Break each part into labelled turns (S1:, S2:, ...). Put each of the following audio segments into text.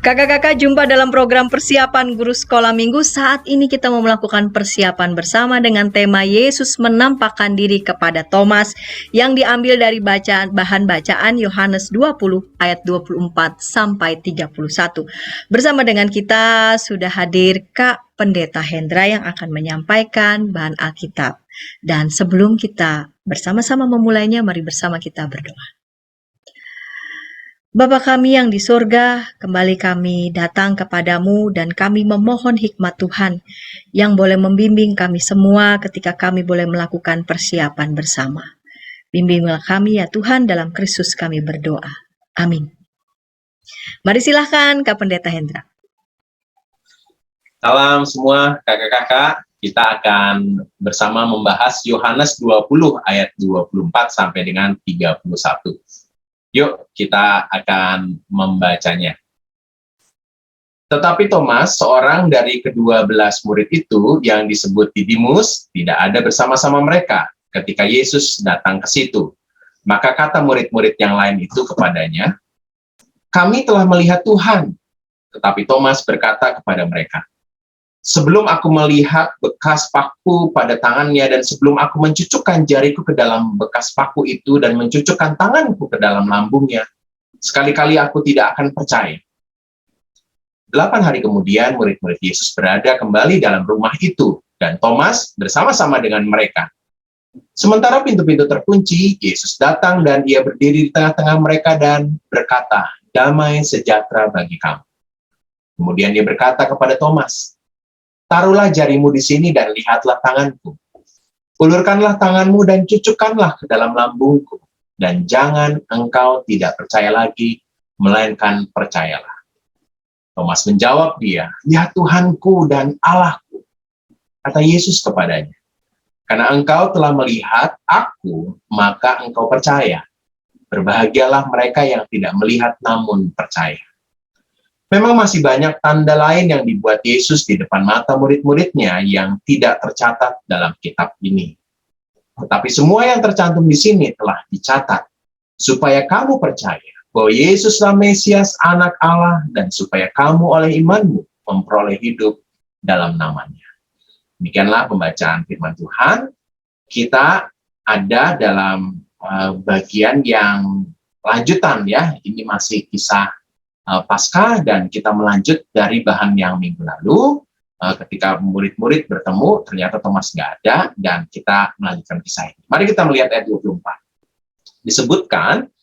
S1: Kakak-kakak, jumpa dalam program persiapan guru sekolah minggu. Saat ini kita mau melakukan persiapan bersama dengan tema Yesus menampakkan diri kepada Thomas yang diambil dari bahan bacaan Yohanes 20 ayat 24 sampai 31. Bersama dengan kita sudah hadir Kak Pendeta Hendra yang akan menyampaikan bahan Alkitab. Dan sebelum kita bersama-sama memulainya, mari bersama kita berdoa. Bapa kami yang di surga, kembali kami datang kepadamu dan kami memohon hikmat Tuhan yang boleh membimbing kami semua ketika kami boleh melakukan persiapan bersama. Bimbinglah kami ya Tuhan, dalam Kristus kami berdoa. Amin. Mari silahkan Kak Pendeta Hendra.
S2: Salam semua kakak-kakak, kita akan bersama membahas Yohanes 20 ayat 24 sampai dengan 31. Yuk, kita akan membacanya. Tetapi Thomas, seorang dari ke-12 murid itu yang disebut Didimus, tidak ada bersama-sama mereka ketika Yesus datang ke situ. Maka kata murid-murid yang lain itu kepadanya, "Kami telah melihat Tuhan." Tetapi Thomas berkata kepada mereka, "Sebelum aku melihat bekas paku pada tangannya dan sebelum aku mencucukkan jariku ke dalam bekas paku itu dan mencucukkan tanganku ke dalam lambungnya, sekali-kali aku tidak akan percaya." 8 hari kemudian murid-murid Yesus berada kembali dalam rumah itu dan Thomas bersama-sama dengan mereka. Sementara pintu-pintu terkunci, Yesus datang dan ia berdiri di tengah-tengah mereka dan berkata, "Damai sejahtera bagi kamu." Kemudian dia berkata kepada Thomas, "Taruhlah jarimu di sini dan lihatlah tanganku. Ulurkanlah tanganmu dan cucukkanlah ke dalam lambungku. Dan jangan engkau tidak percaya lagi, melainkan percayalah." Thomas menjawab dia, "Ya Tuhanku dan Allahku." Kata Yesus kepadanya, "Karena engkau telah melihat aku, maka engkau percaya. Berbahagialah mereka yang tidak melihat namun percaya." Memang masih banyak tanda lain yang dibuat Yesus di depan mata murid-muridnya yang tidak tercatat dalam kitab ini. Tetapi semua yang tercantum di sini telah dicatat, supaya kamu percaya bahwa Yesuslah Mesias, Anak Allah, dan supaya kamu oleh imanmu memperoleh hidup dalam namanya. Demikianlah pembacaan firman Tuhan. Kita ada dalam bagian yang lanjutan ya, ini masih kisah Paskah dan kita melanjut dari bahan yang minggu lalu ketika murid-murid bertemu ternyata Thomas nggak ada dan kita melanjutkan kisah ini. Mari kita melihat ayat 24. Disebutkan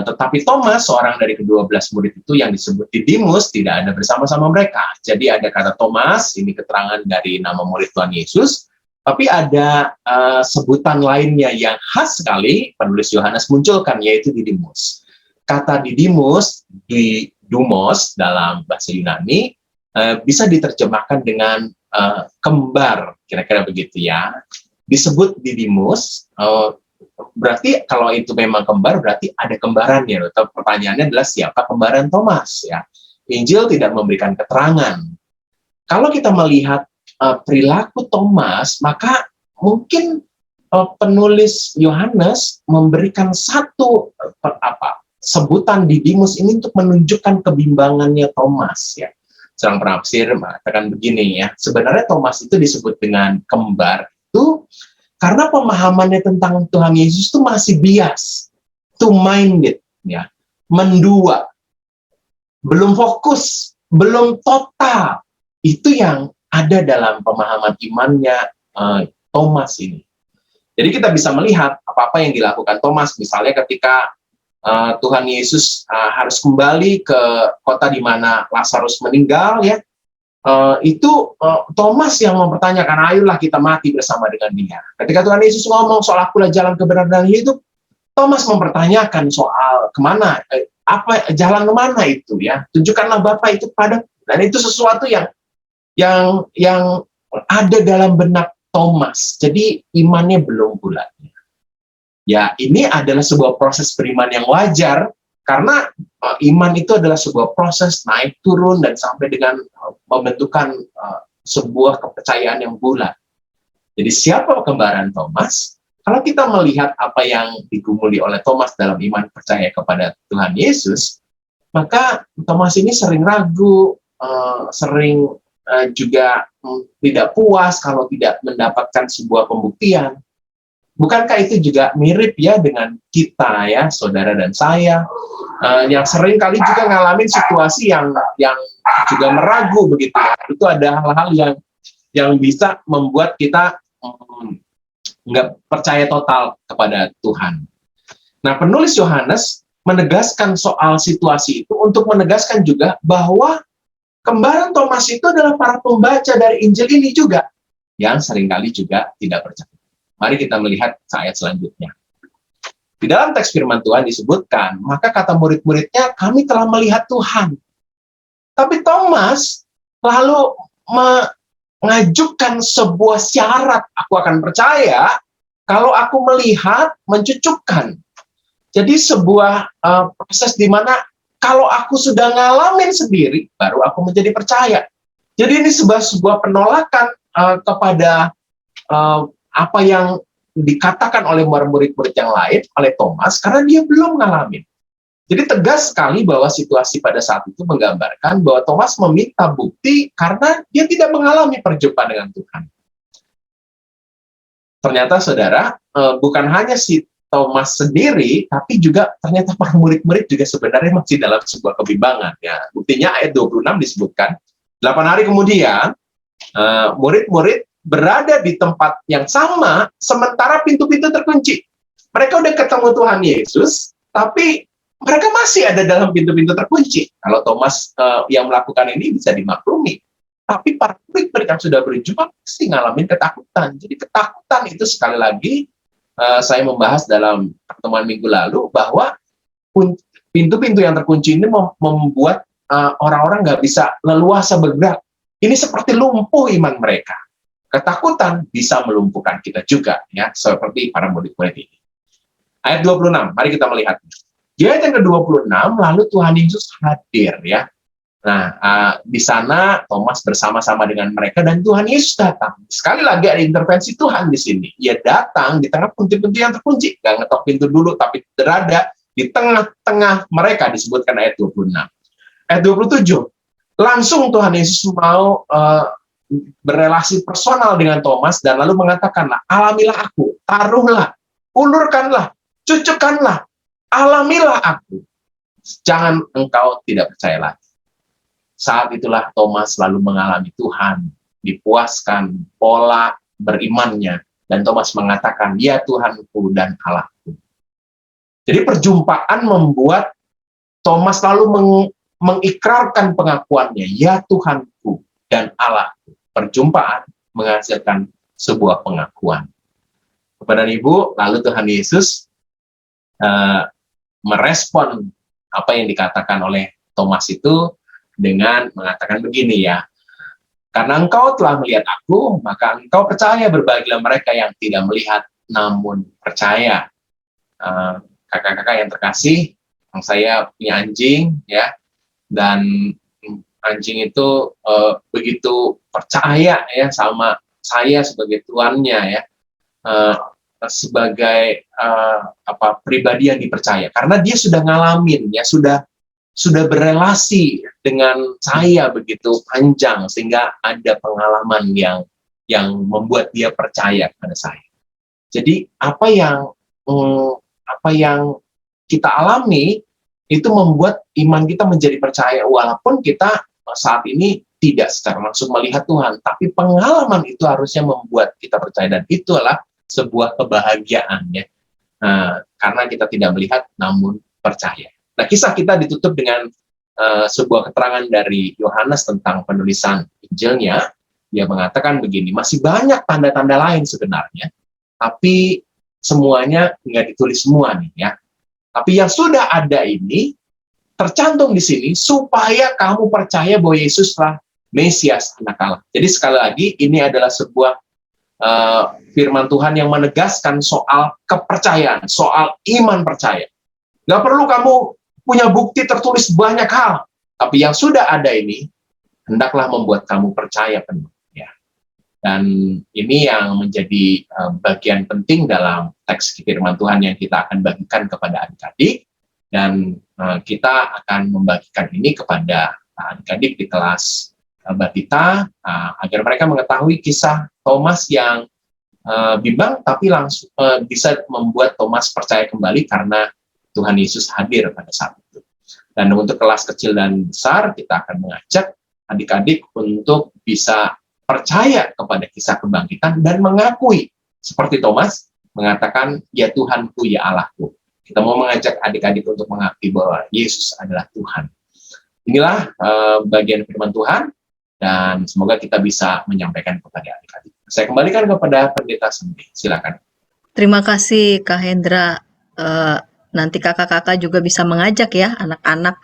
S2: tetapi Thomas, seorang dari ke-12 murid itu yang disebut Didimus, tidak ada bersama-sama mereka. Jadi ada kata Thomas, ini keterangan dari nama murid Tuhan Yesus, tapi ada sebutan lainnya yang khas sekali penulis Yohanes munculkan, yaitu Didimus. Kata Didimus, Dumos dalam bahasa Yunani bisa diterjemahkan dengan kembar, kira-kira begitu ya. Disebut Didimus, berarti kalau itu memang kembar berarti ada kembarannya. Pertanyaannya adalah siapa kembaran Thomas ya? Injil tidak memberikan keterangan. Kalau kita melihat perilaku Thomas, maka mungkin penulis Yohanes memberikan satu sebutan Didimus ini untuk menunjukkan kebimbangannya Thomas ya. Seorang penafsir mengatakan begini ya, sebenarnya Thomas itu disebut dengan kembar itu karena pemahamannya tentang Tuhan Yesus itu masih bias, two-minded ya, mendua, belum fokus, belum total. Itu yang ada dalam pemahaman imannya Thomas ini. Jadi kita bisa melihat apa-apa yang dilakukan Thomas, misalnya ketika Tuhan Yesus harus kembali ke kota di mana Lazarus meninggal ya, itu Thomas yang mempertanyakan, "Ayolah kita mati bersama dengan dia." Ketika Tuhan Yesus ngomong soal akulah jalan kebenaran dan hidup, Thomas mempertanyakan soal kemana, jalan kemana itu ya, tunjukkanlah Bapa itu pada, dan itu sesuatu yang ada dalam benak Thomas. Jadi imannya belum bulat. Ya, ini adalah sebuah proses beriman yang wajar, karena iman itu adalah sebuah proses naik turun dan sampai dengan membentukkan sebuah kepercayaan yang bulat. Jadi siapa kembaran Thomas? Kalau kita melihat apa yang digumuli oleh Thomas dalam iman percaya kepada Tuhan Yesus, Maka Thomas ini sering ragu, sering juga tidak puas kalau tidak mendapatkan sebuah pembuktian. Bukankah itu juga mirip ya dengan kita ya, saudara dan saya, yang sering kali juga ngalamin situasi yang juga meragu begitu ya. Itu ada hal-hal yang bisa membuat kita nggak percaya total kepada Tuhan. Nah, penulis Yohanes menegaskan soal situasi itu untuk menegaskan juga bahwa kembaran Thomas itu adalah para pembaca dari Injil ini juga, yang seringkali juga tidak percaya. Mari kita melihat ayat selanjutnya. Di dalam teks firman Tuhan disebutkan, maka kata murid-muridnya, kami telah melihat Tuhan. Tapi Thomas lalu mengajukan sebuah syarat, aku akan percaya kalau aku melihat, mencucukkan. Jadi sebuah proses di mana kalau aku sudah ngalamin sendiri, baru aku menjadi percaya. Jadi ini sebuah penolakan kepada apa yang dikatakan oleh murid-murid yang lain, oleh Thomas, karena dia belum ngalamin. Jadi tegas sekali bahwa situasi pada saat itu menggambarkan bahwa Thomas meminta bukti karena dia tidak mengalami perjumpaan dengan Tuhan. Ternyata saudara, bukan hanya si Thomas sendiri, tapi juga ternyata para murid-murid juga sebenarnya masih dalam sebuah kebimbangan. Ya. Buktinya ayat 26 disebutkan, 8 hari kemudian, murid-murid berada di tempat yang sama, sementara pintu-pintu terkunci. Mereka udah ketemu Tuhan Yesus, tapi mereka masih ada dalam pintu-pintu terkunci. Kalau Thomas yang melakukan ini bisa dimaklumi. Tapi para murid-murid yang sudah berjumpa pasti ngalamin ketakutan. Jadi ketakutan itu sekali lagi, saya membahas dalam pertemuan minggu lalu, bahwa pintu-pintu yang terkunci ini membuat orang-orang nggak bisa leluasa bergerak. Ini seperti lumpuh iman mereka. Ketakutan bisa melumpuhkan kita juga, ya, seperti para murid-murid ini. Ayat 26, mari kita melihat. Di ayat yang ke-26, lalu Tuhan Yesus hadir, ya. Nah, di sana Thomas bersama-sama dengan mereka dan Tuhan Yesus datang. Sekali lagi ada intervensi Tuhan di sini. Ia datang di tengah pintu-pintu yang terkunci. Gak ngetok pintu dulu, tapi berada di tengah-tengah mereka, disebutkan ayat 26. Ayat 27, langsung Tuhan Yesus mau berrelasi personal dengan Thomas dan lalu mengatakanlah, alamilah aku, taruhlah, ulurkanlah, cucukkanlah, alamilah aku. Jangan engkau tidak percaya lagi. Saat itulah Thomas lalu mengalami Tuhan, dipuaskan pola berimannya, dan Thomas mengatakan, ya Tuhanku dan Allahku. Jadi perjumpaan membuat Thomas lalu mengikrarkan pengakuannya, ya Tuhanku dan Allahku. Perjumpaan menghasilkan sebuah pengakuan. Kepada Ibu, lalu Tuhan Yesus merespon apa yang dikatakan oleh Thomas itu dengan mengatakan begini, ya, karena engkau telah melihat aku, maka engkau percaya. Berbahagialah mereka yang tidak melihat namun percaya. Kakak-kakak yang terkasih, saya punya anjing, ya, dan anjing itu begitu percaya, ya, sama saya sebagai tuannya, ya, sebagai pribadi yang dipercaya, karena dia sudah ngalamin, ya, sudah berelasi dengan saya begitu panjang, sehingga ada pengalaman yang membuat dia percaya kepada saya. Jadi apa yang kita alami itu membuat iman kita menjadi percaya, walaupun kita saat ini tidak secara langsung melihat Tuhan, tapi pengalaman itu harusnya membuat kita percaya, dan itulah sebuah kebahagiaan, ya, karena kita tidak melihat namun percaya. Nah, kisah kita ditutup dengan sebuah keterangan dari Yohanes tentang penulisan Injilnya. Dia mengatakan begini, masih banyak tanda-tanda lain sebenarnya, tapi semuanya nggak ditulis semua nih, ya. Tapi yang sudah ada ini tercantum di sini supaya kamu percaya bahwa Yesuslah Mesias, Anak Allah. Jadi sekali lagi ini adalah sebuah firman Tuhan yang menegaskan soal kepercayaan, soal iman percaya. Nggak perlu kamu punya bukti tertulis banyak hal, tapi yang sudah ada ini hendaklah membuat kamu percaya penuh, ya. Dan ini yang menjadi bagian penting dalam teks firman Tuhan yang kita akan bagikan kepada adik-adik. Dan kita akan membagikan ini kepada adik-adik di kelas Batita agar mereka mengetahui kisah Thomas yang bimbang tapi langsung bisa membuat Thomas percaya kembali karena Tuhan Yesus hadir pada saat itu. Dan untuk kelas kecil dan besar, kita akan mengajak adik-adik untuk bisa percaya kepada kisah kebangkitan dan mengakui, seperti Thomas, mengatakan, ya Tuhanku, ya Allahku. Kita mau mengajak adik-adik untuk mengakui bahwa Yesus adalah Tuhan. Inilah bagian firman Tuhan, dan semoga kita bisa menyampaikan kepada adik-adik. Saya kembalikan kepada Pendeta Sendi, silakan.
S1: Terima kasih Kak Hendra. Nanti kakak-kakak juga bisa mengajak ya anak-anak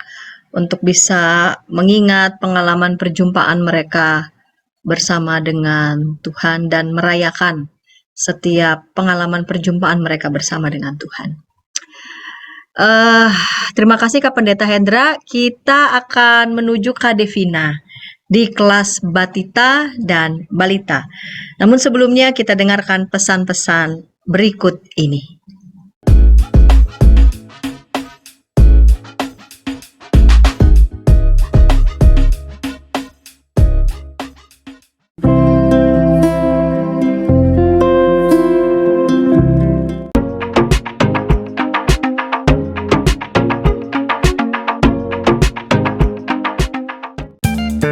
S1: untuk bisa mengingat pengalaman perjumpaan mereka bersama dengan Tuhan dan merayakan setiap pengalaman perjumpaan mereka bersama dengan Tuhan. Terima kasih Kak Pendeta Hendra. Kita akan menuju Kak Devina di kelas Batita dan Balita. Namun sebelumnya kita dengarkan pesan-pesan berikut ini.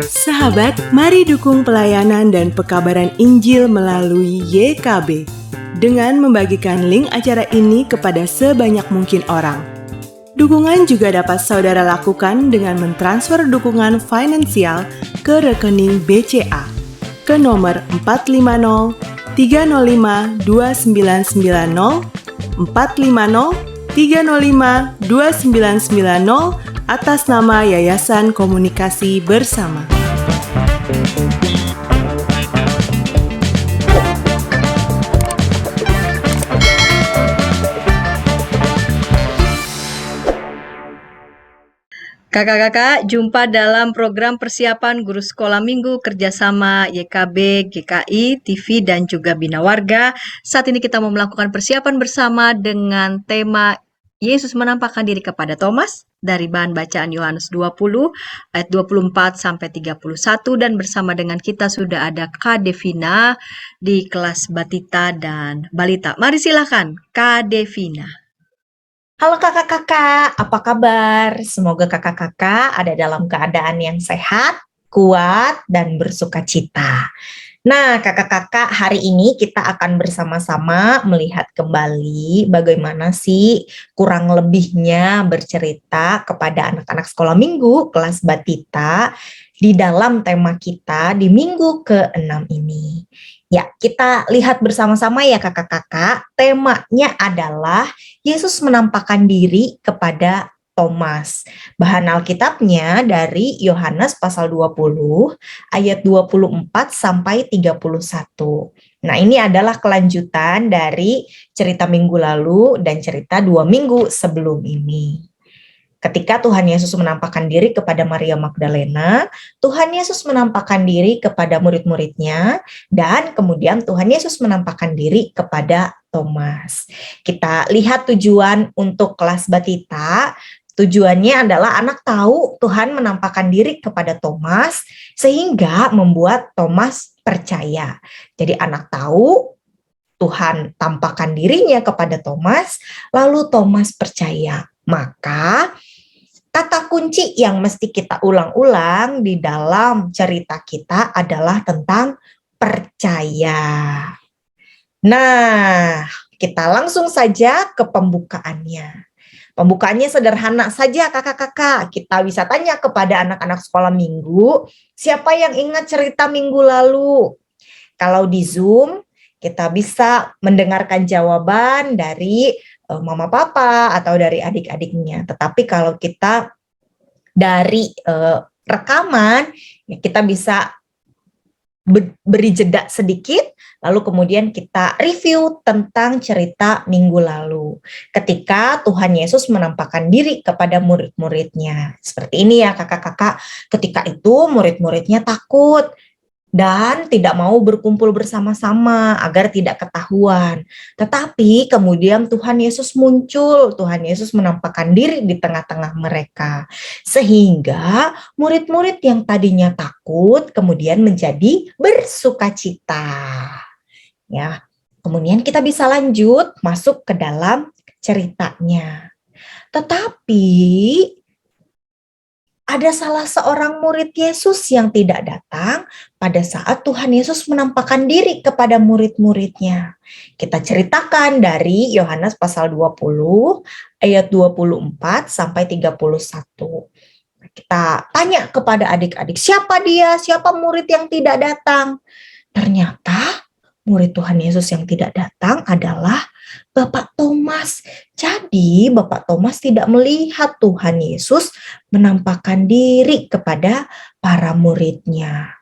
S3: Sahabat, mari dukung pelayanan dan pekabaran Injil melalui YKB dengan membagikan link acara ini kepada sebanyak mungkin orang. Dukungan juga dapat saudara lakukan dengan mentransfer dukungan finansial ke rekening BCA ke nomor 450 305 2990 450 305 2990 atas nama Yayasan Komunikasi Bersama.
S1: Kakak-kakak, jumpa dalam program persiapan guru sekolah minggu kerjasama YKB, GKI, TV, dan juga Bina Warga. Saat ini kita mau melakukan persiapan bersama dengan tema Yesus menampakkan diri kepada Thomas dari bahan bacaan Yohanes 20 ayat 24 sampai 31, dan bersama dengan kita sudah ada Kak Devina di kelas Batita dan Balita. Mari silakan Kak Devina.
S4: Halo kakak-kakak, apa kabar? Semoga kakak-kakak ada dalam keadaan yang sehat, kuat, dan bersuka cita. Nah, kakak-kakak, hari ini kita akan bersama-sama melihat kembali bagaimana sih kurang lebihnya bercerita kepada anak-anak sekolah minggu kelas Batita di dalam tema kita di minggu ke-6 ini. Ya, kita lihat bersama-sama ya kakak-kakak, temanya adalah Yesus menampakkan diri kepada Thomas. Bahan Alkitabnya dari Yohanes pasal 20 ayat 24 sampai 31. Nah, ini adalah kelanjutan dari cerita minggu lalu dan cerita 2 minggu sebelum ini. Ketika Tuhan Yesus menampakkan diri kepada Maria Magdalena, Tuhan Yesus menampakkan diri kepada murid-muridnya, dan kemudian Tuhan Yesus menampakkan diri kepada Thomas. Kita lihat tujuan untuk kelas Batita. Tujuannya adalah anak tahu Tuhan menampakkan diri kepada Thomas sehingga membuat Thomas percaya. Jadi anak tahu Tuhan tampakkan dirinya kepada Thomas, lalu Thomas percaya. Maka kata kunci yang mesti kita ulang-ulang di dalam cerita kita adalah tentang percaya. Nah, kita langsung saja ke pembukaannya. Pembukaannya sederhana saja kakak-kakak. Kita bisa tanya kepada anak-anak sekolah minggu, siapa yang ingat cerita minggu lalu? Kalau di Zoom, kita bisa mendengarkan jawaban dari mama papa atau dari adik-adiknya. Tetapi kalau kita dari rekaman, ya kita bisa beri jeda sedikit, lalu kemudian kita review tentang cerita minggu lalu. Ketika Tuhan Yesus menampakkan diri kepada murid-muridnya. Seperti ini ya kakak-kakak, ketika itu murid-muridnya takut. dan tidak mau berkumpul bersama-sama agar tidak ketahuan. Tetapi kemudian Tuhan Yesus muncul, Tuhan Yesus menampakkan diri di tengah-tengah mereka. Sehingga murid-murid yang tadinya takut kemudian menjadi bersukacita. Ya, kemudian kita bisa lanjut masuk ke dalam ceritanya. Tetapi ada salah seorang murid Yesus yang tidak datang pada saat Tuhan Yesus menampakkan diri kepada murid-muridnya. Kita ceritakan dari Yohanes pasal 20 ayat 24 sampai 31. Kita tanya kepada adik-adik, siapa dia? Siapa murid yang tidak datang? Ternyata murid Tuhan Yesus yang tidak datang adalah Bapak Thomas. Jadi Bapak Thomas tidak melihat Tuhan Yesus menampakkan diri kepada para muridnya.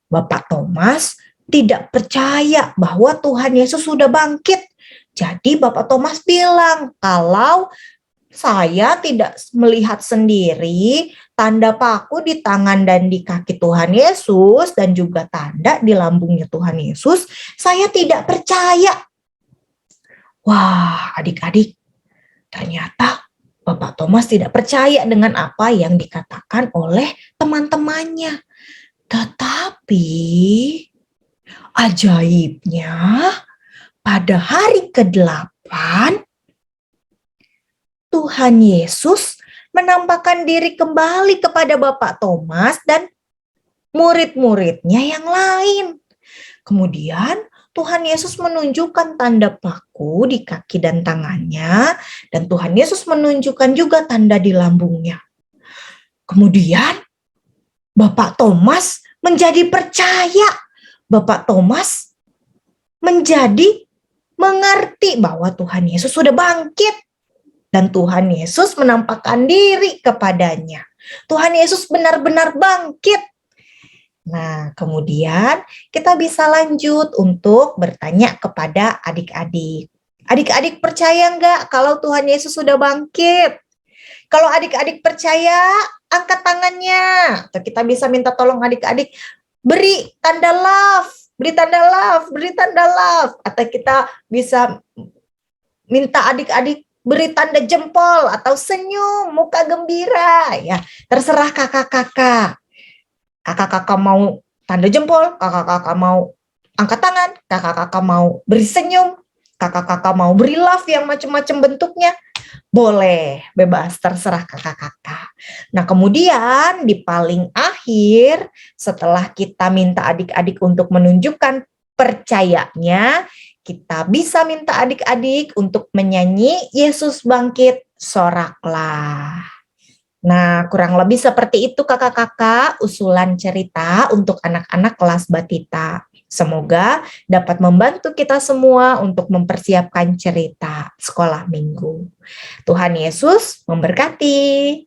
S4: Bapak Thomas tidak percaya bahwa Tuhan Yesus sudah bangkit. Jadi Bapak Thomas bilang, kalau saya tidak melihat sendiri tanda paku di tangan dan di kaki Tuhan Yesus dan juga tanda di lambungnya Tuhan Yesus, saya tidak percaya. Wah, adik-adik, ternyata Bapak Thomas tidak percaya dengan apa yang dikatakan oleh teman-temannya. Tetapi ajaibnya pada hari ke-8 Tuhan Yesus menampakkan diri kembali kepada Bapak Thomas dan murid-muridnya yang lain. Kemudian Tuhan Yesus menunjukkan tanda paku di kaki dan tangannya, dan Tuhan Yesus menunjukkan juga tanda di lambungnya. Kemudian Bapak Thomas menjadi percaya. Bapak Thomas menjadi mengerti bahwa Tuhan Yesus sudah bangkit. Dan Tuhan Yesus menampakkan diri kepadanya. Tuhan Yesus benar-benar bangkit. Nah, kemudian kita bisa lanjut untuk bertanya kepada adik-adik. Adik-adik percaya enggak kalau Tuhan Yesus sudah bangkit? Kalau adik-adik percaya, angkat tangannya. Atau kita bisa minta tolong adik-adik, beri tanda love, beri tanda love, beri tanda love. Atau kita bisa minta adik-adik beri tanda jempol atau senyum, muka gembira. Ya, terserah kakak-kakak. Kakak-kakak mau tanda jempol, kakak-kakak mau angkat tangan, kakak-kakak mau beri senyum, kakak-kakak mau beri love yang macam-macam bentuknya. Boleh, bebas, terserah kakak-kakak. Nah, kemudian di paling akhir, setelah kita minta adik-adik untuk menunjukkan percayanya, kita bisa minta adik-adik untuk menyanyi Yesus bangkit, soraklah. Nah, kurang lebih seperti itu kakak-kakak usulan cerita untuk anak-anak kelas Batita. Semoga dapat membantu kita semua untuk mempersiapkan cerita sekolah minggu. Tuhan Yesus memberkati.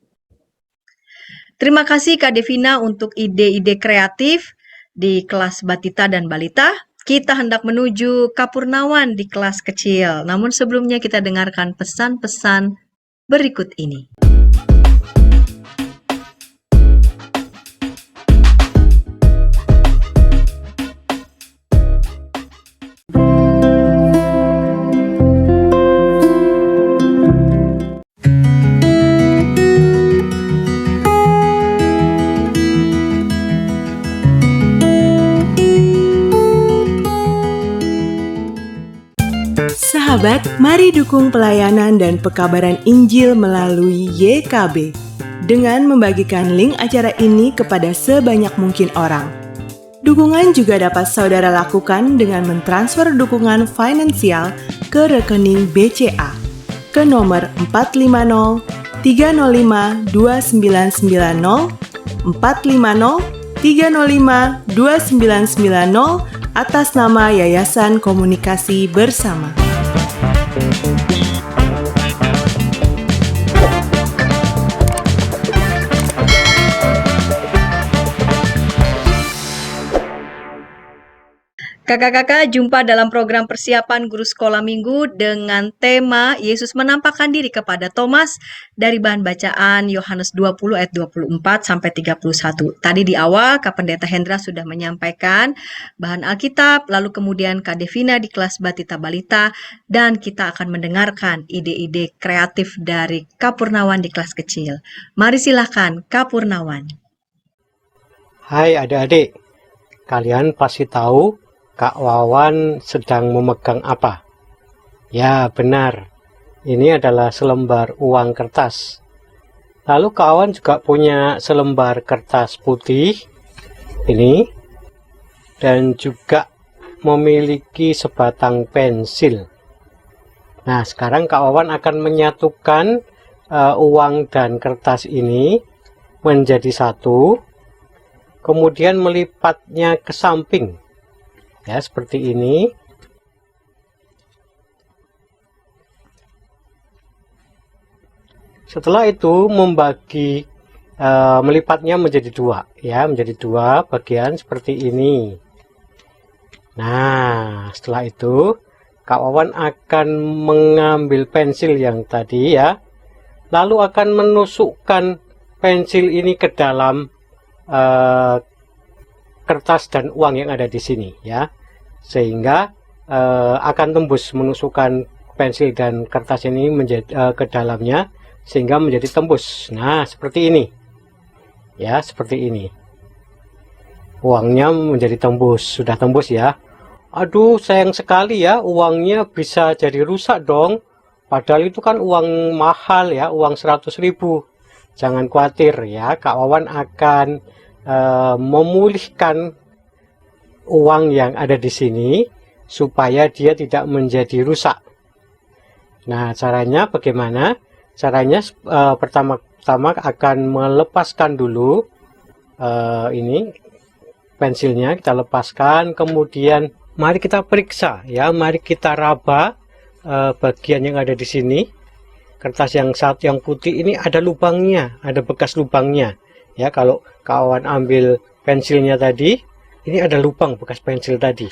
S1: Terima kasih Kak Devina untuk ide-ide kreatif di kelas Batita dan Balita. Kita hendak menuju Kapurnawan di kelas kecil. Namun sebelumnya kita dengarkan pesan-pesan berikut ini.
S3: Sahabat, mari dukung pelayanan dan pekabaran Injil melalui YKB dengan membagikan link acara ini kepada sebanyak mungkin orang. Dukungan juga dapat saudara lakukan dengan mentransfer dukungan finansial ke rekening BCA ke nomor 450 305 2990 450 305 2990 atas nama Yayasan Komunikasi Bersama.
S1: Kakak-kakak, jumpa dalam program persiapan guru sekolah minggu dengan tema Yesus menampakkan diri kepada Thomas dari bahan bacaan Yohanes 20 ayat 24 sampai 31. Tadi di awal Kak Pendeta Hendra sudah menyampaikan bahan Alkitab, lalu kemudian Kak Devina di kelas Batita Balita, dan kita akan mendengarkan ide-ide kreatif dari Kak Purnawan di kelas kecil. Mari silakan Kak Purnawan.
S5: Hai adik-adik, kalian pasti tahu Kak Wawan sedang memegang apa? Ya benar, ini adalah selembar uang kertas. Lalu Kak Wawan juga punya selembar kertas putih, ini, dan juga memiliki sebatang pensil. Nah sekarang Kak Wawan akan menyatukan uang dan kertas ini menjadi satu, kemudian melipatnya ke samping. Ya, seperti ini. Setelah itu melipatnya menjadi dua, ya, menjadi dua bagian seperti ini. Nah, setelah itu Kak Wawan akan mengambil pensil yang tadi ya, lalu akan menusukkan pensil ini ke dalam kertas dan uang yang ada di sini ya, sehingga akan tembus, menusukkan pensil dan kertas ini menjadi ke dalamnya sehingga menjadi tembus. Nah seperti ini ya, seperti ini uangnya menjadi tembus, sudah tembus ya. Aduh sayang sekali ya, uangnya bisa jadi rusak dong, padahal itu kan uang mahal ya, uang 100.000. Jangan khawatir ya, Kak Wawan akan memulihkan uang yang ada di sini supaya dia tidak menjadi rusak. Nah, caranya bagaimana? Caranya pertama-tama akan melepaskan dulu ini pensilnya, kita lepaskan, kemudian mari kita periksa ya, mari kita raba bagian yang ada di sini. Kertas yang putih ini ada lubangnya, ada bekas lubangnya. Ya, kalau kawan ambil pensilnya tadi, ini ada lubang bekas pensil tadi.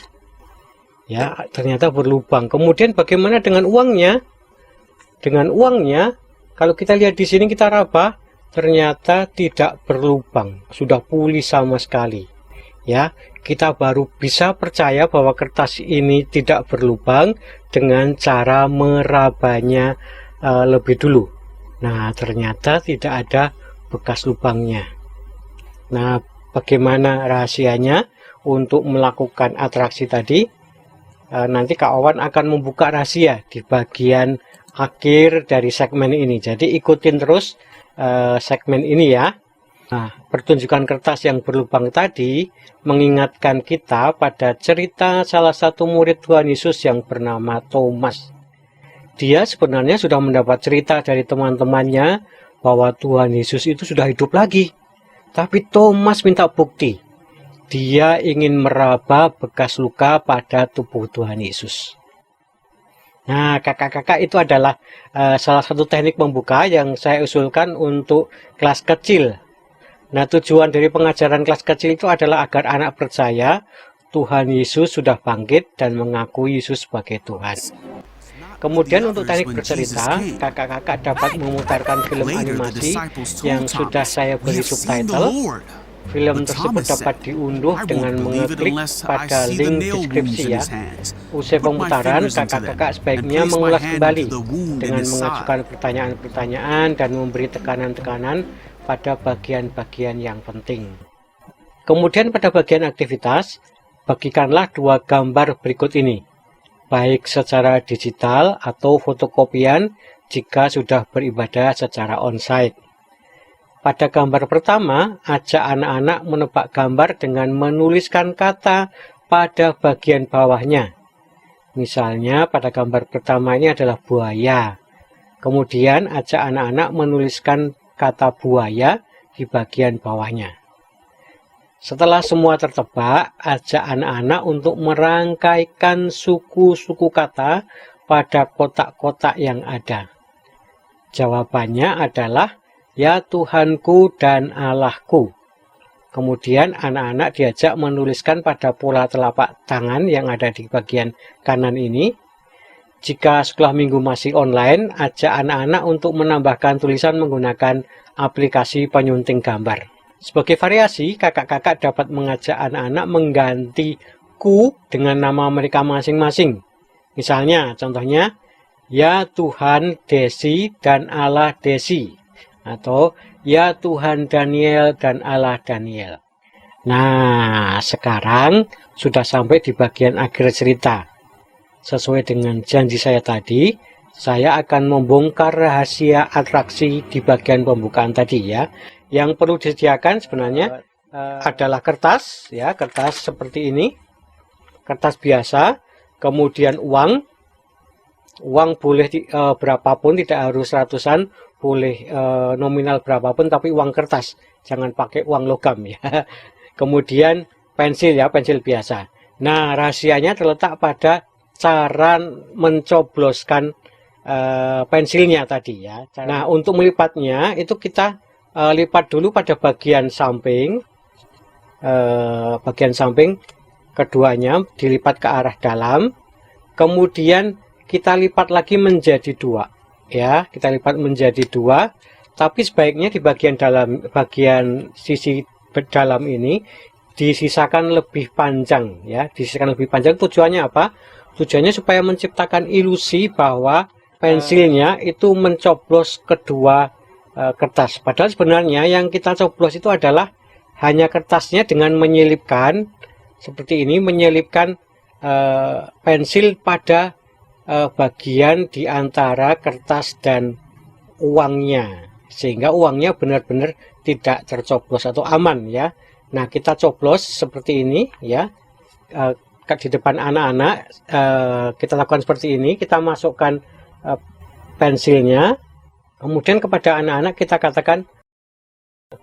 S5: Ya, ternyata berlubang. Kemudian bagaimana dengan uangnya? Dengan uangnya, kalau kita lihat di sini kita raba, ternyata tidak berlubang, sudah pulih sama sekali. Ya, kita baru bisa percaya bahwa kertas ini tidak berlubang dengan cara merabanya lebih dulu. Nah, ternyata tidak ada bekas lubangnya. Nah, bagaimana rahasianya untuk melakukan atraksi tadi? Nanti Kak Wawan akan membuka rahasia di bagian akhir dari segmen ini. Jadi ikutin terus segmen ini ya. Nah, pertunjukan kertas yang berlubang tadi mengingatkan kita pada cerita salah satu murid Tuhan Yesus yang bernama Thomas. Dia sebenarnya sudah mendapat cerita dari teman-temannya bahwa Tuhan Yesus itu sudah hidup lagi. Tapi Thomas minta bukti. Dia ingin meraba bekas luka pada tubuh Tuhan Yesus. Nah, kakak-kakak, itu adalah salah satu teknik membuka yang saya usulkan untuk kelas kecil. Nah, tujuan dari pengajaran kelas kecil itu adalah agar anak percaya Tuhan Yesus sudah bangkit dan mengaku Yesus sebagai Tuhan. Kemudian untuk teknik bercerita, kakak-kakak dapat memutarkan film animasi yang sudah saya beri subtitle. Film tersebut dapat diunduh dengan mengeklik pada link deskripsi ya. Usai pemutaran, kakak-kakak sebaiknya mengulas kembali dengan mengajukan pertanyaan-pertanyaan dan memberi tekanan-tekanan pada bagian-bagian yang penting. Kemudian pada bagian aktivitas, bagikanlah dua gambar berikut ini, baik secara digital atau fotokopian jika sudah beribadah secara onsite. Pada gambar pertama, ajak anak-anak menebak gambar dengan menuliskan kata pada bagian bawahnya. Misalnya pada gambar pertama ini adalah buaya. Kemudian ajak anak-anak menuliskan kata buaya di bagian bawahnya. Setelah semua tertebak, ajak anak-anak untuk merangkaikan suku-suku kata pada kotak-kotak yang ada. Jawabannya adalah, ya Tuhanku dan Allahku. Kemudian anak-anak diajak menuliskan pada pola telapak tangan yang ada di bagian kanan ini. Jika sekolah minggu masih online, ajak anak-anak untuk menambahkan tulisan menggunakan aplikasi penyunting gambar. Sebagai variasi, kakak-kakak dapat mengajak anak-anak mengganti ku dengan nama mereka masing-masing. Misalnya, contohnya, ya Tuhan Desi dan Allah Desi. Atau ya Tuhan Daniel dan Allah Daniel. Nah, sekarang sudah sampai di bagian akhir cerita. Sesuai dengan janji saya tadi, saya akan membongkar rahasia atraksi di bagian pembukaan tadi ya. Yang perlu disediakan sebenarnya adalah kertas ya, kertas seperti ini. Kertas biasa, kemudian uang. Uang boleh berapapun, tidak harus ratusan, boleh nominal berapapun, tapi uang kertas, jangan pakai uang logam ya. Kemudian pensil ya, pensil biasa. Nah, rahasianya terletak pada cara mencobloskan pensilnya tadi ya. Nah, untuk melipatnya itu kita lipat dulu pada bagian samping, keduanya dilipat ke arah dalam, kemudian kita lipat lagi menjadi dua. Ya, kita lipat menjadi dua, tapi sebaiknya di bagian dalam, bagian sisi dalam ini disisakan lebih panjang ya, disisakan lebih panjang. Tujuannya apa? Tujuannya supaya menciptakan ilusi bahwa pensilnya itu mencoblos kedua kertas. Padahal sebenarnya yang kita coblos itu adalah hanya kertasnya dengan menyelipkan seperti ini, menyelipkan pensil pada bagian di antara kertas dan uangnya, sehingga uangnya benar-benar tidak tercoblos atau aman ya. Nah, kita coblos seperti ini ya, di depan anak-anak kita lakukan seperti ini, kita masukkan pensilnya, kemudian kepada anak-anak kita katakan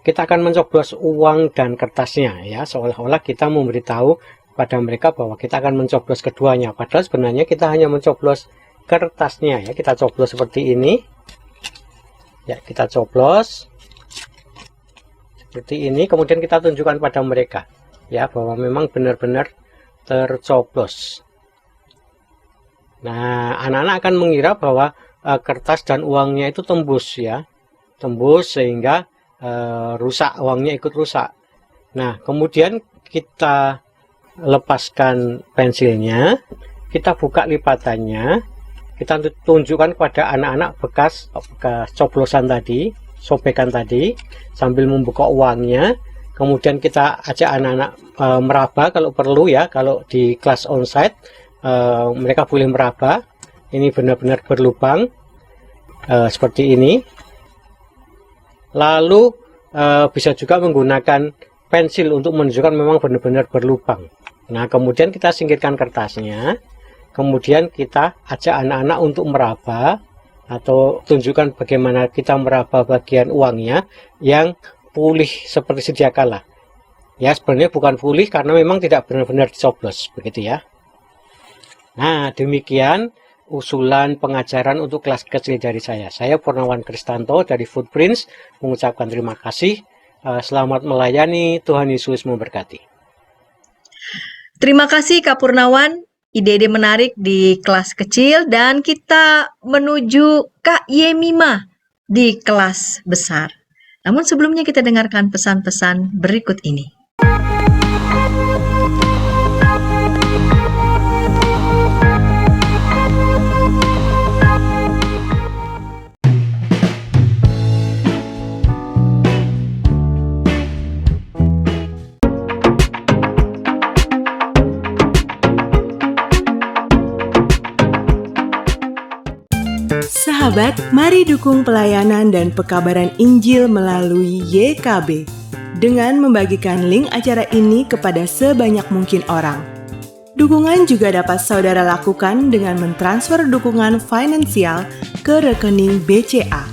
S5: kita akan mencoblos uang dan kertasnya ya, seolah-olah kita memberitahu pada mereka bahwa kita akan mencoblos keduanya, padahal sebenarnya kita hanya mencoblos kertasnya ya. Kita coblos seperti ini ya, kita coblos seperti ini, kemudian kita tunjukkan pada mereka ya bahwa memang benar-benar tercoblos. Nah, anak-anak akan mengira bahwa kertas dan uangnya itu tembus ya, tembus sehingga rusak, uangnya ikut rusak. Nah, kemudian kita lepaskan pensilnya, kita buka lipatannya, kita tunjukkan kepada anak-anak bekas coblosan tadi, sobekan tadi, sambil membuka uangnya. Kemudian kita ajak anak-anak meraba kalau perlu ya, kalau di kelas onsite mereka boleh meraba. Ini benar-benar berlubang seperti ini. Lalu bisa juga menggunakan pensil untuk menunjukkan memang benar-benar berlubang. Nah, kemudian kita singkirkan kertasnya, kemudian kita ajak anak-anak untuk meraba atau tunjukkan bagaimana kita meraba bagian uangnya yang pulih seperti sedia kala. Ya, sebenarnya bukan pulih karena memang tidak benar-benar dicoblos, begitu ya. Nah, demikian usulan pengajaran untuk kelas kecil dari saya. Saya Purnawan Kristanto dari Footprints mengucapkan terima kasih. Selamat melayani, Tuhan Yesus memberkati.
S1: Terima kasih Kak Purnawan, ide-ide menarik di kelas kecil, dan kita menuju Kak Yemima di kelas besar. Namun sebelumnya kita dengarkan pesan-pesan berikut ini.
S3: Sahabat, mari dukung pelayanan dan pekabaran Injil melalui YKB dengan membagikan link acara ini kepada sebanyak mungkin orang. Dukungan juga dapat saudara lakukan dengan mentransfer dukungan finansial ke rekening BCA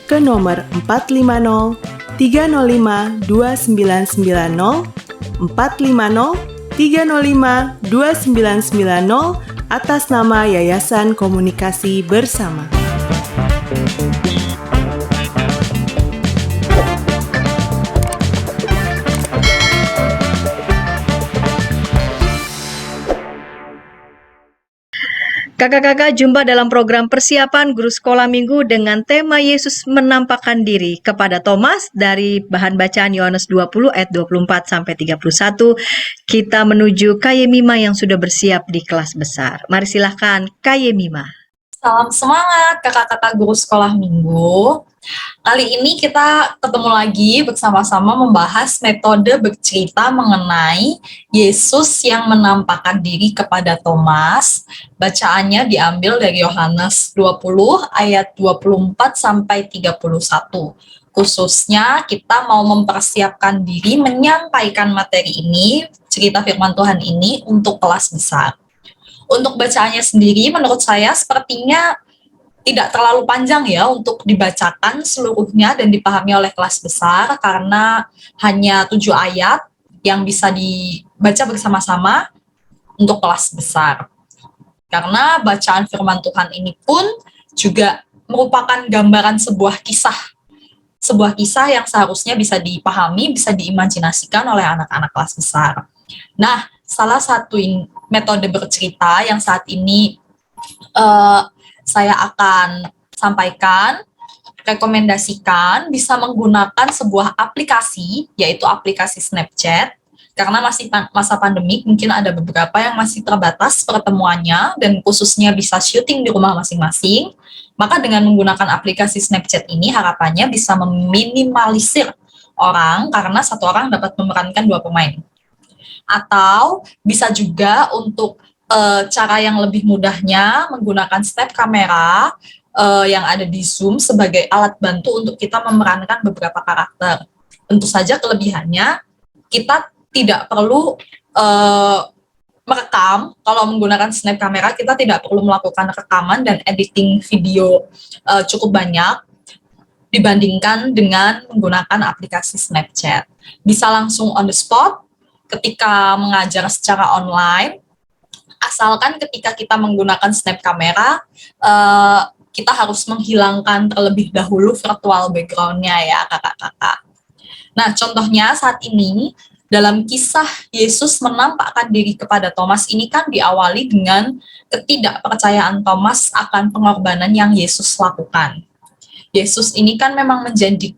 S3: ke nomor 450 305 2990 450 305 2990 atas nama Yayasan Komunikasi Bersama.
S1: Kakak-kakak, jumpa dalam program persiapan guru sekolah minggu dengan tema Yesus menampakkan diri kepada Thomas dari bahan bacaan Yohanes 20 ayat 24 sampai 31. Kita menuju Kak Yemima yang sudah bersiap di kelas besar. Mari silahkan Kak Yemima.
S6: Salam semangat kakak-kakak guru sekolah minggu. Kali ini kita ketemu lagi bersama-sama membahas metode bercerita mengenai Yesus yang menampakkan diri kepada Thomas. Bacaannya diambil dari Yohanes 20 ayat 24 sampai 31. Khususnya kita mau mempersiapkan diri menyampaikan materi ini, cerita firman Tuhan ini untuk kelas besar. Untuk bacaannya sendiri, menurut saya sepertinya tidak terlalu panjang ya untuk dibacakan seluruhnya dan dipahami oleh kelas besar karena hanya 7 ayat yang bisa dibaca bersama-sama untuk kelas besar. Karena bacaan firman Tuhan ini pun juga merupakan gambaran sebuah kisah yang seharusnya bisa dipahami, bisa diimajinasikan oleh anak-anak kelas besar. Nah, salah satu metode bercerita yang saat ini saya akan sampaikan, rekomendasikan bisa menggunakan sebuah aplikasi, yaitu aplikasi Snapchat, karena masih masa pandemik, mungkin ada beberapa yang masih terbatas pertemuannya, dan khususnya bisa syuting di rumah masing-masing, maka dengan menggunakan aplikasi Snapchat ini, harapannya bisa meminimalisir orang, karena satu orang dapat memerankan 2 pemain. Atau bisa juga untuk cara yang lebih mudahnya menggunakan snap kamera yang ada di Zoom sebagai alat bantu untuk kita memerankan beberapa karakter. Tentu saja kelebihannya kita tidak perlu merekam. Kalau menggunakan snap kamera kita tidak perlu melakukan rekaman dan editing video cukup banyak dibandingkan dengan menggunakan aplikasi Snapchat. Bisa langsung on the spot ketika mengajar secara online, asalkan ketika kita menggunakan snap kamera, kita harus menghilangkan terlebih dahulu virtual background-nya ya kakak-kakak. Nah, contohnya saat ini, dalam kisah Yesus menampakkan diri kepada Thomas ini kan diawali dengan ketidakpercayaan Thomas akan pengorbanan yang Yesus lakukan. Yesus ini kan memang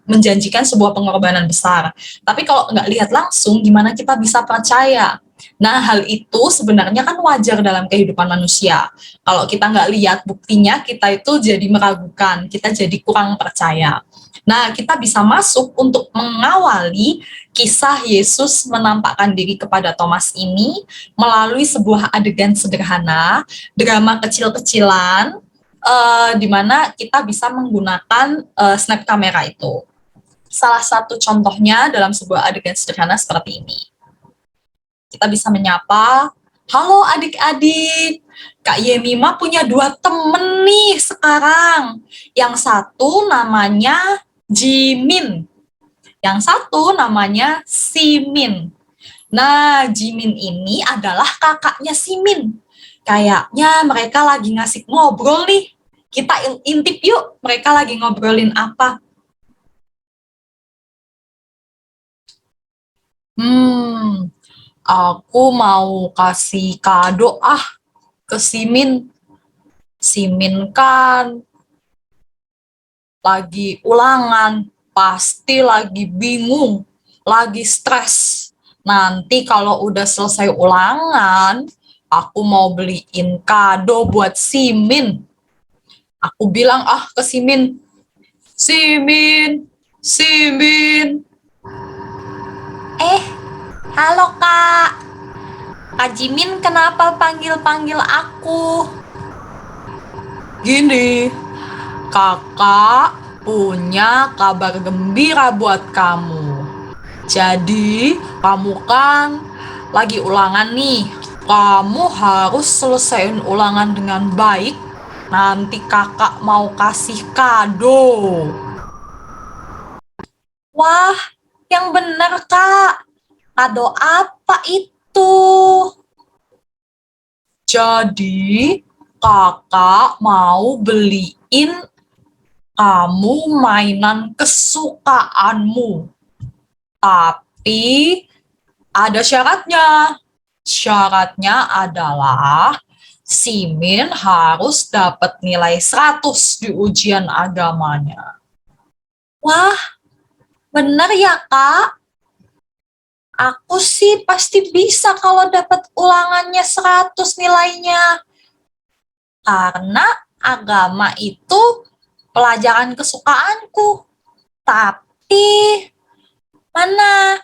S6: menjanjikan sebuah pengorbanan besar. Tapi kalau nggak lihat langsung, gimana kita bisa percaya? Nah, hal itu sebenarnya kan wajar dalam kehidupan manusia. Kalau kita nggak lihat buktinya, kita itu jadi meragukan, kita jadi kurang percaya. Nah, kita bisa masuk untuk mengawali kisah Yesus menampakkan diri kepada Thomas ini melalui sebuah adegan sederhana, drama kecil-kecilan, di mana kita bisa menggunakan snap kamera itu. Salah satu contohnya dalam sebuah adegan sederhana seperti ini. Kita bisa menyapa, halo adik-adik, Kak Yemima punya 2 temen nih sekarang. Yang satu namanya Jimin, yang satu namanya Simin. Nah, Jimin ini adalah kakaknya Simin. Kayaknya mereka lagi ngasih ngobrol nih. Kita intip yuk, mereka lagi ngobrolin apa. Aku mau kasih kado ke Simin. Simin kan lagi ulangan, pasti lagi bingung, lagi stres. Nanti kalau udah selesai ulangan, aku mau beliin kado buat Simin. Aku bilang ke Simin, Simin. Halo Kak. Kak Jimin kenapa panggil-panggil aku? Gini, kakak punya kabar gembira buat kamu. Jadi, kamu kan lagi ulangan nih. Kamu harus selesaiin ulangan dengan baik. Nanti kakak mau kasih kado. Wah, yang benar Kak. Kado apa itu? Jadi, kakak mau beliin kamu mainan kesukaanmu. Tapi ada syaratnya. Syaratnya adalah Simin harus dapat nilai 100 di ujian agamanya. Wah, bener ya Kak? Aku sih pasti bisa kalau dapat ulangannya 100 nilainya. Karena agama itu pelajaran kesukaanku. Tapi, mana?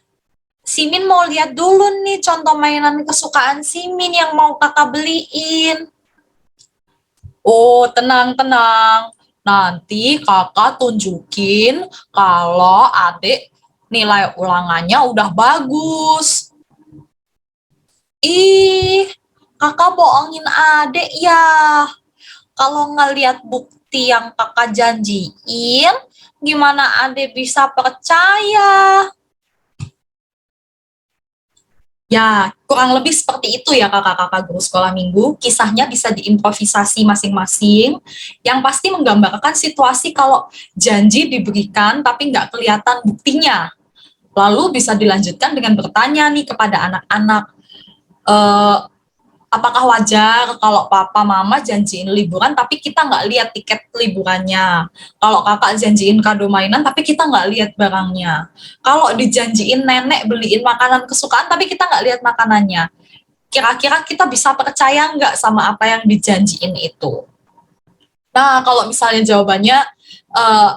S6: Simin mau lihat dulu nih contoh mainan kesukaan Simin yang mau kakak beliin. Oh, tenang-tenang. Nanti kakak tunjukin kalau adik nilai ulangannya udah bagus. Ih, kakak bohongin adik ya. Kalau ngeliat bukti yang kakak janjiin, gimana adik bisa percaya? Ya, kurang lebih seperti itu ya kakak-kakak guru sekolah minggu. Kisahnya bisa diimprovisasi masing-masing, yang pasti menggambarkan situasi kalau janji diberikan tapi nggak kelihatan buktinya. Lalu bisa dilanjutkan dengan bertanya nih kepada anak-anak, eh, apakah wajar kalau papa mama janjiin liburan tapi kita nggak lihat tiket liburannya? Kalau kakak janjiin kado mainan tapi kita nggak lihat barangnya? Kalau dijanjiin nenek beliin makanan kesukaan tapi kita nggak lihat makanannya? Kira-kira kita bisa percaya nggak sama apa yang dijanjiin itu? Nah, kalau misalnya jawabannya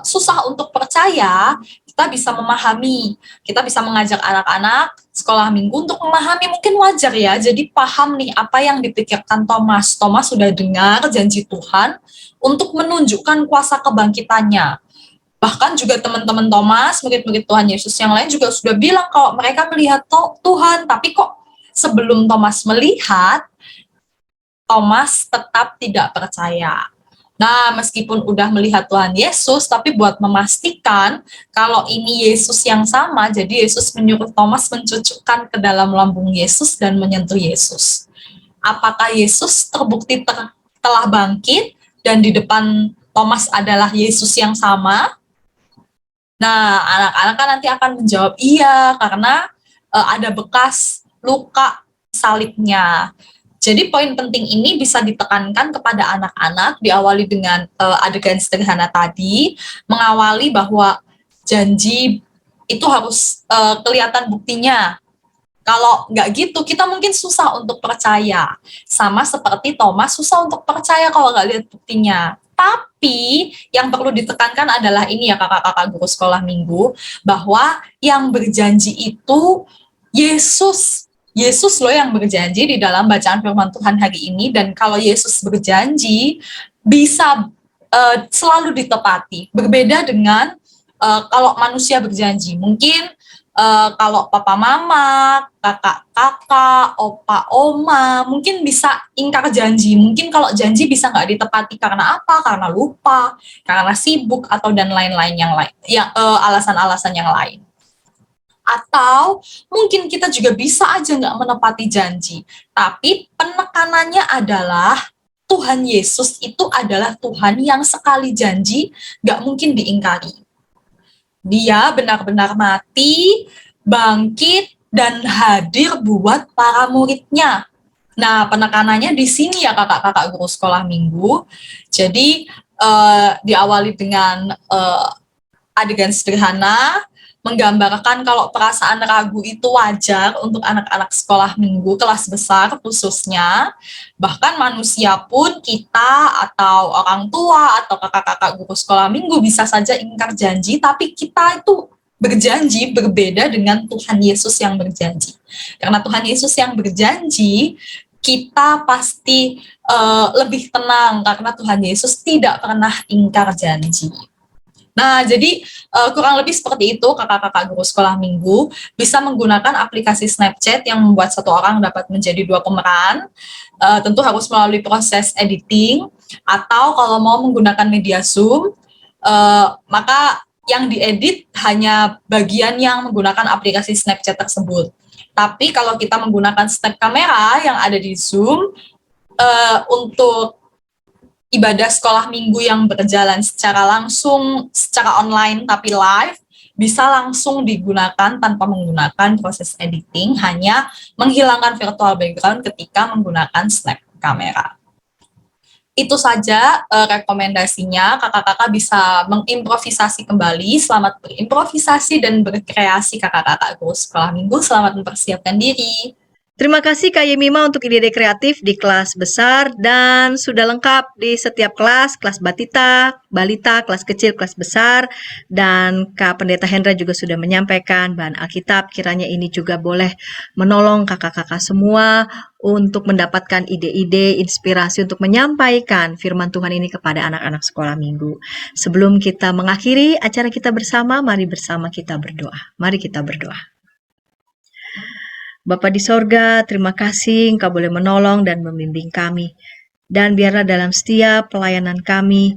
S6: susah untuk percaya, kita bisa memahami, kita bisa mengajak anak-anak sekolah minggu untuk memahami, mungkin wajar ya, jadi paham nih apa yang dipikirkan Thomas. Thomas sudah dengar janji Tuhan untuk menunjukkan kuasa kebangkitannya. Bahkan juga teman-teman Thomas, murid-murid Tuhan Yesus yang lain juga sudah bilang kalau mereka melihat Tuhan, tapi kok sebelum Thomas melihat, Thomas tetap tidak percaya. Nah, meskipun udah melihat Tuhan Yesus, tapi buat memastikan kalau ini Yesus yang sama, jadi Yesus menyuruh Thomas mencucukkan ke dalam lambung Yesus dan menyentuh Yesus. Apakah Yesus terbukti telah bangkit dan di depan Thomas adalah Yesus yang sama? Nah, anak-anak kan nanti akan menjawab iya, karena ada bekas luka salibnya. Jadi poin penting ini bisa ditekankan kepada anak-anak, diawali dengan adegan sederhana tadi, mengawali bahwa janji itu harus kelihatan buktinya. Kalau nggak gitu, kita mungkin susah untuk percaya. Sama seperti Thomas, susah untuk percaya kalau nggak lihat buktinya. Tapi yang perlu ditekankan adalah ini ya kakak-kakak guru sekolah minggu, bahwa yang berjanji itu Yesus. Yesus loh yang berjanji di dalam bacaan firman Tuhan hari ini, dan kalau Yesus berjanji bisa selalu ditepati. Berbeda dengan kalau manusia berjanji. Mungkin kalau papa mama, kakak-kakak, opa oma, mungkin bisa ingkar janji. Mungkin kalau janji bisa nggak ditepati karena apa? Karena lupa, karena sibuk, atau dan lain-lain yang lain, yang alasan-alasan yang lain. Atau mungkin kita juga bisa aja nggak menepati janji, tapi penekanannya adalah Tuhan Yesus itu adalah Tuhan yang sekali janji nggak mungkin diingkari. Dia benar-benar mati, bangkit, dan hadir buat para muridnya. Nah, penekanannya di sini ya kakak-kakak guru sekolah minggu. Jadi diawali dengan adegan sederhana, menggambarkan kalau perasaan ragu itu wajar untuk anak-anak sekolah minggu kelas besar khususnya. Bahkan manusia pun, kita atau orang tua atau kakak-kakak guru sekolah minggu bisa saja ingkar janji, tapi kita itu berjanji berbeda dengan Tuhan Yesus yang berjanji. Karena Tuhan Yesus yang berjanji, kita pasti lebih tenang karena Tuhan Yesus tidak pernah ingkar janji. Nah, jadi kurang lebih seperti itu kakak-kakak guru sekolah minggu bisa menggunakan aplikasi Snapchat yang membuat satu orang dapat menjadi dua pemeran. Tentu harus melalui proses editing, atau kalau mau menggunakan media Zoom, maka yang diedit hanya bagian yang menggunakan aplikasi Snapchat tersebut. Tapi kalau kita menggunakan snap kamera yang ada di Zoom, untuk ibadah sekolah minggu yang berjalan secara langsung, secara online tapi live, bisa langsung digunakan tanpa menggunakan proses editing, hanya menghilangkan virtual background ketika menggunakan snap kamera. Itu saja rekomendasinya. Kakak-kakak bisa mengimprovisasi kembali. Selamat berimprovisasi dan berkreasi kakak-kakak guru sekolah minggu. Selamat mempersiapkan diri.
S1: Terima kasih Kak Yemima untuk ide-ide kreatif di kelas besar dan sudah lengkap di setiap kelas batita, balita, kelas kecil, kelas besar, dan Kak Pendeta Hendra juga sudah menyampaikan bahan Alkitab. Kiranya ini juga boleh menolong kakak-kakak semua untuk mendapatkan ide-ide, inspirasi untuk menyampaikan firman Tuhan ini kepada anak-anak sekolah minggu. Sebelum kita mengakhiri acara kita bersama, mari bersama kita berdoa. Mari kita berdoa. Bapa di sorga, terima kasih Engkau boleh menolong dan membimbing kami. Dan biarlah dalam setiap pelayanan kami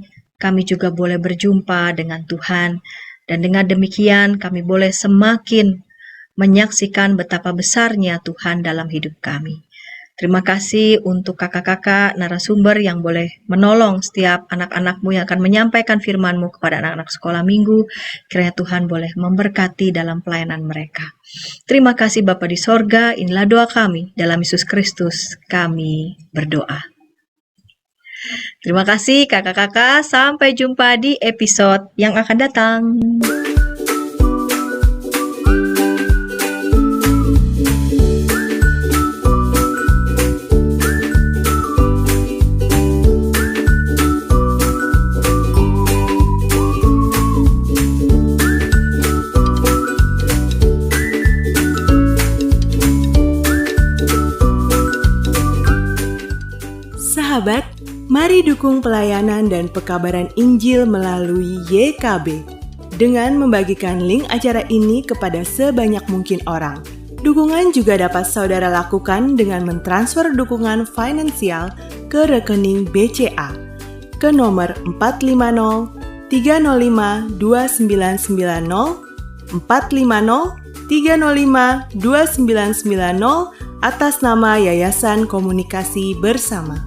S1: juga boleh berjumpa dengan Tuhan. Dan dengan demikian kami boleh semakin menyaksikan betapa besarnya Tuhan dalam hidup kami. Terima kasih untuk kakak-kakak narasumber yang boleh menolong setiap anak-anakmu yang akan menyampaikan firman-Mu kepada anak-anak sekolah minggu. Kiranya Tuhan boleh memberkati dalam pelayanan mereka. Terima kasih Bapa di sorga, inilah doa kami. Dalam Yesus Kristus kami berdoa. Terima kasih kakak-kakak, sampai jumpa di episode yang akan datang.
S3: Sahabat, mari dukung pelayanan dan pekabaran Injil melalui YKB dengan membagikan link acara ini kepada sebanyak mungkin orang. Dukungan juga dapat saudara lakukan dengan mentransfer dukungan finansial ke rekening BCA ke nomor 450 305 2990 450 305 2990 atas nama Yayasan Komunikasi Bersama.